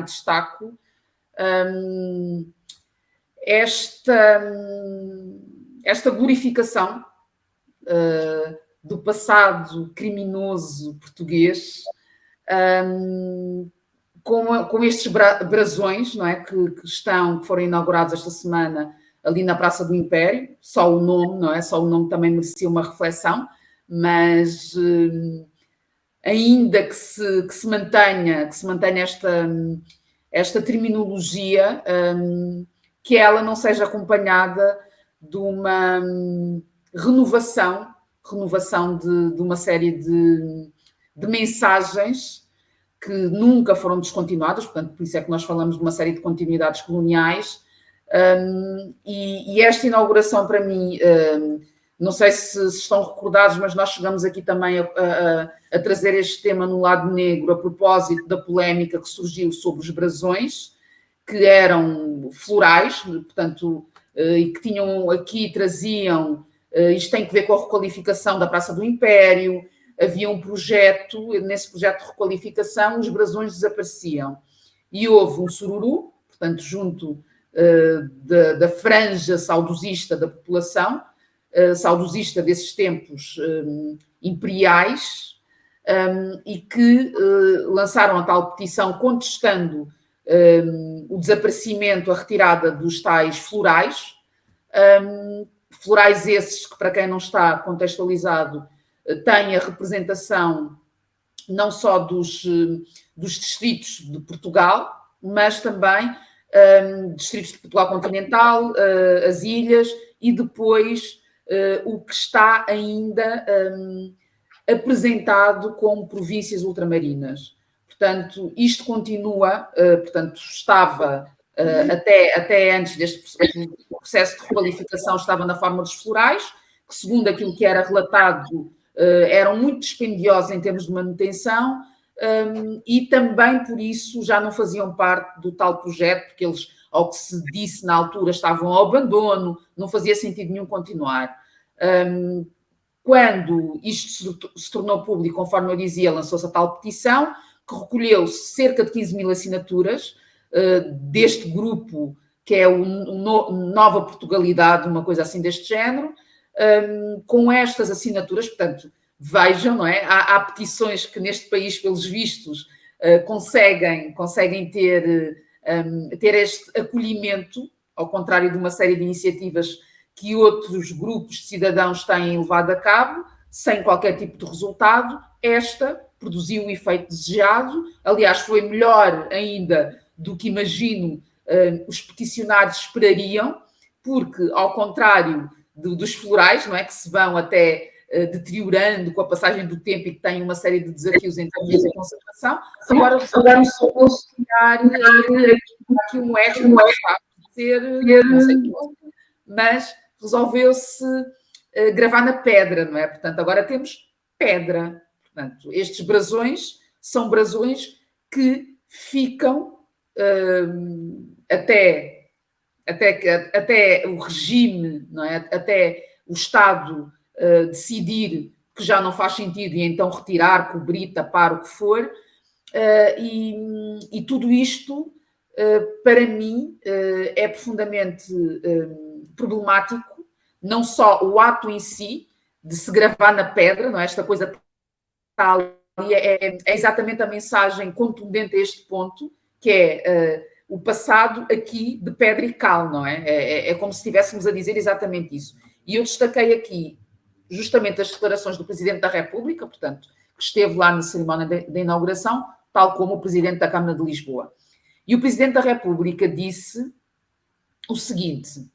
destaco esta glorificação do passado criminoso português, com estes brasões, não é, que foram inaugurados esta semana ali na Praça do Império. Só o nome, não é? Só o nome também merecia uma reflexão, mas ainda que se mantenha esta terminologia, que ela não seja acompanhada de uma renovação de uma série de mensagens que nunca foram descontinuadas, portanto, por isso é que nós falamos de uma série de continuidades coloniais, e esta inauguração, para mim, não sei se estão recordados, mas nós chegamos aqui também a trazer este tema no lado negro, a propósito da polémica que surgiu sobre os brasões, que eram florais, portanto, e que traziam, isto tem que ver com a requalificação da Praça do Império. Havia um projeto, nesse projeto de requalificação, os brasões desapareciam. E houve um sururu, portanto, junto da franja saudosista da população, saudosista desses tempos imperiais, e que lançaram a tal petição contestando o desaparecimento, a retirada dos tais florais. Florais esses que, para quem não está contextualizado, têm a representação não só dos distritos de Portugal, mas também distritos de Portugal continental, as ilhas, e depois o que está ainda apresentado como províncias ultramarinas. Portanto, isto continua, portanto, estava até antes deste processo de requalificação, estava na forma dos florais, que, segundo aquilo que era relatado, eram muito dispendiosos em termos de manutenção, e também por isso já não faziam parte do tal projeto, porque eles, ao que se disse na altura, estavam ao abandono, não fazia sentido nenhum continuar. Quando isto se tornou público, conforme eu dizia, lançou-se a tal petição, que recolheu cerca de 15 mil assinaturas deste grupo, que é o Nova Portugalidade, uma coisa assim deste género. Com estas assinaturas, portanto, vejam, não é? Há petições que neste país, pelos vistos, conseguem ter este acolhimento, ao contrário de uma série de iniciativas que outros grupos de cidadãos têm levado a cabo, sem qualquer tipo de resultado. Esta produziu o efeito desejado. Aliás, foi melhor ainda do que, imagino, os peticionários esperariam, porque, ao contrário dos florais, não é, que se vão até deteriorando com a passagem do tempo e que têm uma série de desafios em termos de conservação, agora vamos criar aqui um eco, que está a ser, não sei como, mas resolveu-se gravar na pedra, não é? Portanto, agora temos pedra. Portanto, estes brasões são brasões que ficam até o regime, não é? Até o Estado decidir que já não faz sentido e então retirar, cobrir, tapar, o que for. E tudo isto, para mim, é profundamente problemático, não só o ato em si, de se gravar na pedra, não é? Esta coisa está ali, é exatamente a mensagem contundente a este ponto, que é o passado aqui de pedra e cal, não é? É como se estivéssemos a dizer exatamente isso. E eu destaquei aqui justamente as declarações do Presidente da República, portanto, que esteve lá na cerimónia da inauguração, tal como o Presidente da Câmara de Lisboa. E o Presidente da República disse o seguinte,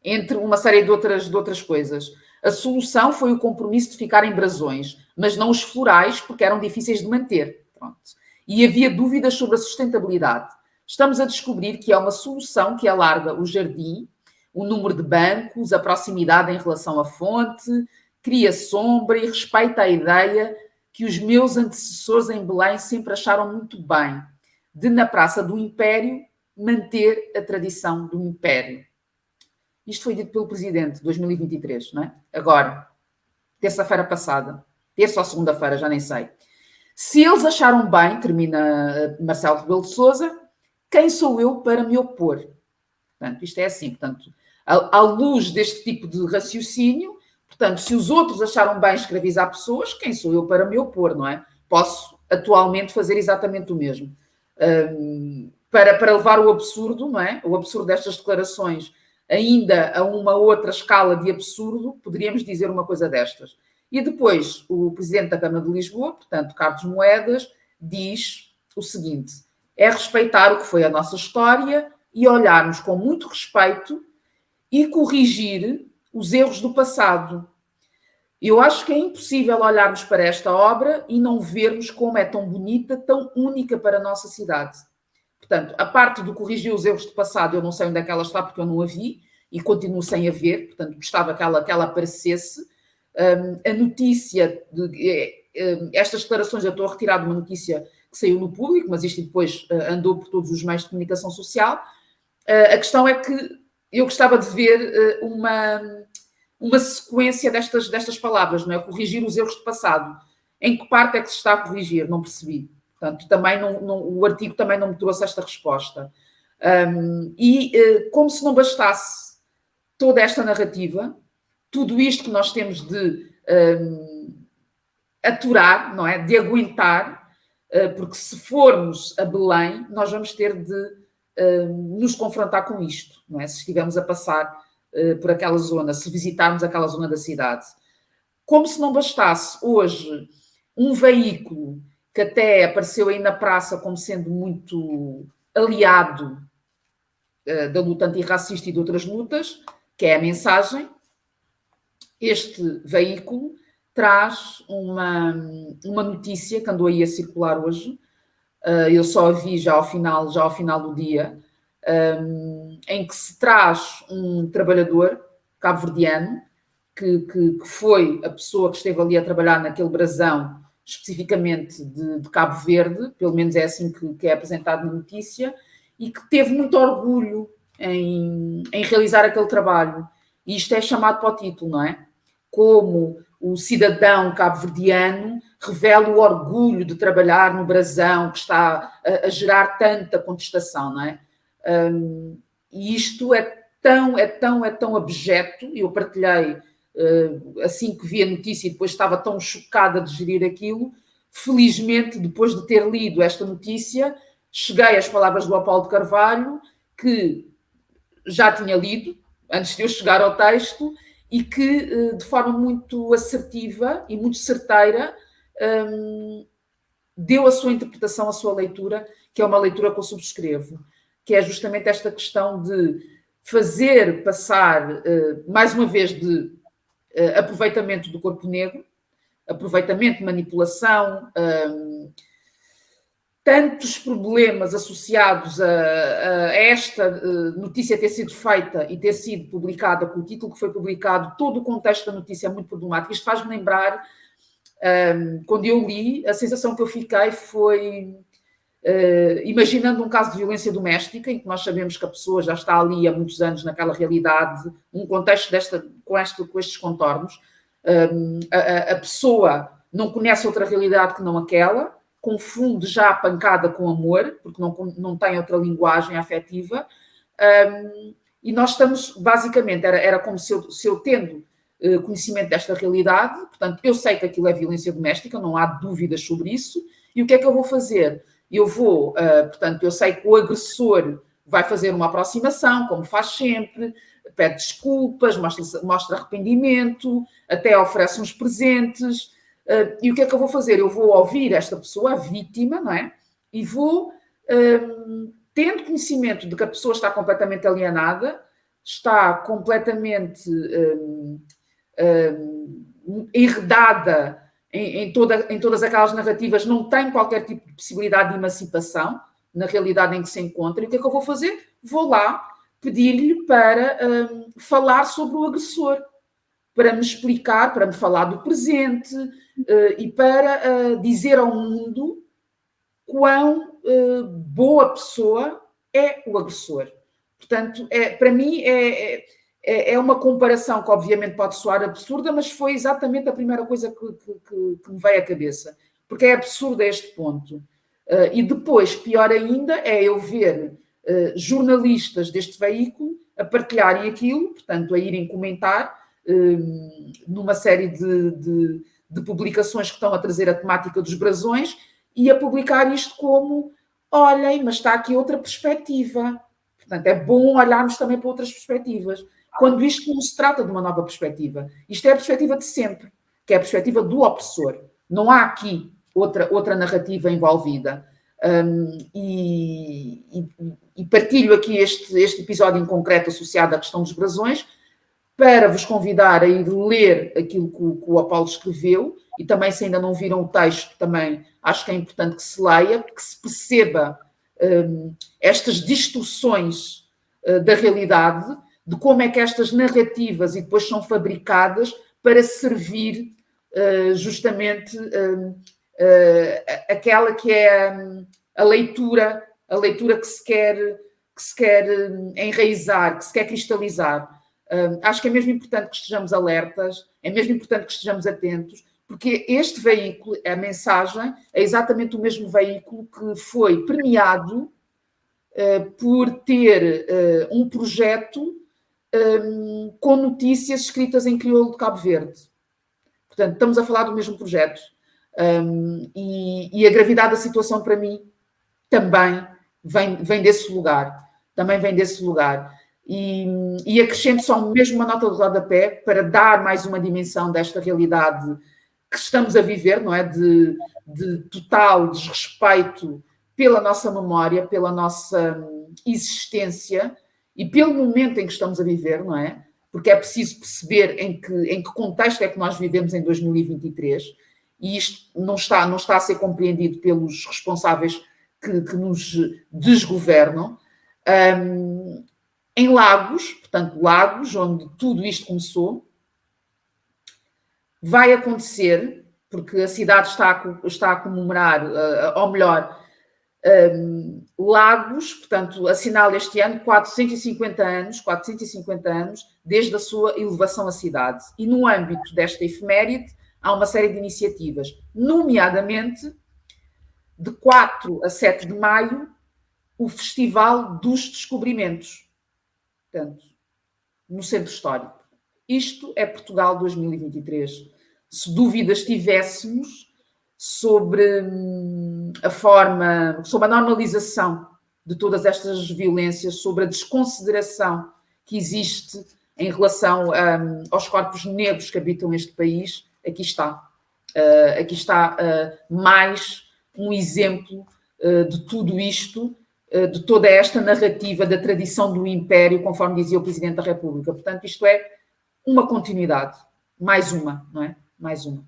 entre uma série de outras coisas: a solução foi o compromisso de ficar em brasões, mas não os florais, porque eram difíceis de manter. Pronto. E havia dúvidas sobre a sustentabilidade. Estamos a descobrir que é uma solução que alarga o jardim, o número de bancos, a proximidade em relação à fonte, cria sombra e respeita a ideia que os meus antecessores em Belém sempre acharam muito bem, de, na Praça do Império, manter a tradição do Império. Isto foi dito pelo Presidente, 2023, não é? Agora, terça-feira passada, terça ou segunda-feira, já nem sei. Se eles acharam bem, termina Marcelo Rebelo de Sousa, quem sou eu para me opor? Portanto, isto é assim, portanto, à luz deste tipo de raciocínio, portanto, se os outros acharam bem escravizar pessoas, quem sou eu para me opor, não é? Posso atualmente fazer exatamente o mesmo. Para levar o absurdo, não é? O absurdo destas declarações ainda a uma outra escala de absurdo, poderíamos dizer uma coisa destas. E depois, o presidente da Câmara de Lisboa, portanto, Carlos Moedas, diz o seguinte: é respeitar o que foi a nossa história e olharmos com muito respeito e corrigir os erros do passado. Eu acho que é impossível olharmos para esta obra e não vermos como é tão bonita, tão única para a nossa cidade. Portanto, a parte do corrigir os erros do passado, eu não sei onde é que ela está, porque eu não a vi e continuo sem a ver, portanto, gostava que ela aparecesse. A notícia, estas declarações, eu estou a retirar de uma notícia que saiu no Público, mas isto depois andou por todos os meios de comunicação social. A questão é que eu gostava de ver uma sequência destas palavras, não é? Corrigir os erros do passado. Em que parte é que se está a corrigir? Não percebi. Portanto, também o artigo também não me trouxe esta resposta. Como se não bastasse toda esta narrativa, tudo isto que nós temos de aturar, não é? De aguentar, porque se formos a Belém, nós vamos ter de nos confrontar com isto, não é? Se estivermos a passar por aquela zona, se visitarmos aquela zona da cidade. Como se não bastasse hoje um veículo que até apareceu aí na praça como sendo muito aliado da luta antirracista e de outras lutas, que é a Mensagem. Este veículo traz uma notícia que andou aí a circular hoje, eu só a vi já ao final do dia, em que se traz um trabalhador cabo-verdiano que foi a pessoa que esteve ali a trabalhar naquele brasão especificamente de Cabo Verde, pelo menos é assim que é apresentado na notícia, e que teve muito orgulho em realizar aquele trabalho. E isto é chamado para o título, não é? Como o cidadão cabo-verdiano revela o orgulho de trabalhar no brasão que está a gerar tanta contestação, não é? E isto é tão abjeto. Eu partilhei assim que vi a notícia e depois estava tão chocada de gerir aquilo. Felizmente, depois de ter lido esta notícia, cheguei às palavras do Apolo de Carvalho, que já tinha lido antes de eu chegar ao texto, e que, de forma muito assertiva e muito certeira, deu a sua interpretação, a sua leitura, que é uma leitura que eu subscrevo, que é justamente esta questão de fazer passar, mais uma vez, de aproveitamento do corpo negro, aproveitamento, manipulação, tantos problemas associados a esta notícia ter sido feita e ter sido publicada com o título que foi publicado. Todo o contexto da notícia é muito problemático. Isto faz-me lembrar, quando eu li, a sensação que eu fiquei foi, imaginando um caso de violência doméstica, em que nós sabemos que a pessoa já está ali há muitos anos naquela realidade, um contexto com estes contornos, a pessoa não conhece outra realidade que não aquela, confunde já a pancada com amor, porque não tem outra linguagem afetiva, e nós estamos, basicamente, era como se eu tendo conhecimento desta realidade, portanto, eu sei que aquilo é violência doméstica, não há dúvidas sobre isso, e o que é que eu vou fazer? Portanto, eu sei que o agressor vai fazer uma aproximação, como faz sempre, pede desculpas, mostra arrependimento, até oferece uns presentes. E o que é que eu vou fazer? Eu vou ouvir esta pessoa, a vítima, não é? E vou, tendo conhecimento de que a pessoa está completamente alienada, está completamente enredada em todas aquelas narrativas, não tem qualquer tipo de possibilidade de emancipação na realidade em que se encontra. E o que é que eu vou fazer? Vou lá pedir-lhe para falar sobre o agressor, para me explicar, para me falar do presente e para dizer ao mundo quão boa pessoa é o agressor. Portanto, para mim é uma comparação que obviamente pode soar absurda, mas foi exatamente a primeira coisa que me veio à cabeça, porque é absurdo a este ponto. E depois, pior ainda, é eu ver jornalistas deste veículo a partilharem aquilo, portanto, a irem comentar numa série de publicações que estão a trazer a temática dos brasões e a publicar isto como, olhem, mas está aqui outra perspectiva. Portanto, é bom olharmos também para outras perspectivas. Quando isto não se trata de uma nova perspectiva. Isto é a perspectiva de sempre, que é a perspectiva do opressor. Não há aqui outra narrativa envolvida. E partilho aqui este episódio em concreto associado à questão dos brasões para vos convidar a ir ler aquilo que o Apolo escreveu e também, se ainda não viram o texto, também acho que é importante que se leia, que se perceba estas distorções da realidade, de como é que estas narrativas e depois são fabricadas para servir justamente aquela que é a leitura que se quer enraizar, que se quer cristalizar. Acho que é mesmo importante que estejamos alertas, é mesmo importante que estejamos atentos, porque este veículo, a mensagem, é exatamente o mesmo veículo que foi premiado por ter um projeto com notícias escritas em crioulo de Cabo Verde. Portanto, estamos a falar do mesmo projeto. E a gravidade da situação, para mim, também vem desse lugar. Também vem desse lugar. E acrescento só mesmo uma nota de rodapé para dar mais uma dimensão desta realidade que estamos a viver, não é? De total desrespeito pela nossa memória, pela nossa existência e pelo momento em que estamos a viver, não é? Porque é preciso perceber em que contexto é que nós vivemos em 2023 e isto não está a ser compreendido pelos responsáveis que nos desgovernam. Em Lagos, portanto, Lagos, onde tudo isto começou, vai acontecer, porque a cidade está a comemorar, ou melhor, Lagos, portanto, assinala este ano 450 anos desde a sua elevação à cidade. E no âmbito desta efeméride há uma série de iniciativas, nomeadamente, de 4 a 7 de maio, o Festival dos Descobrimentos. Portanto, no Centro Histórico. Isto é Portugal 2023. Se dúvidas tivéssemos sobre a forma, sobre a normalização de todas estas violências, sobre a desconsideração que existe em relação aos corpos negros que habitam este país, aqui está. Aqui está mais um exemplo de tudo isto, de toda esta narrativa da tradição do Império, conforme dizia o Presidente da República. Portanto, isto é uma continuidade. Mais uma, não é? Mais uma.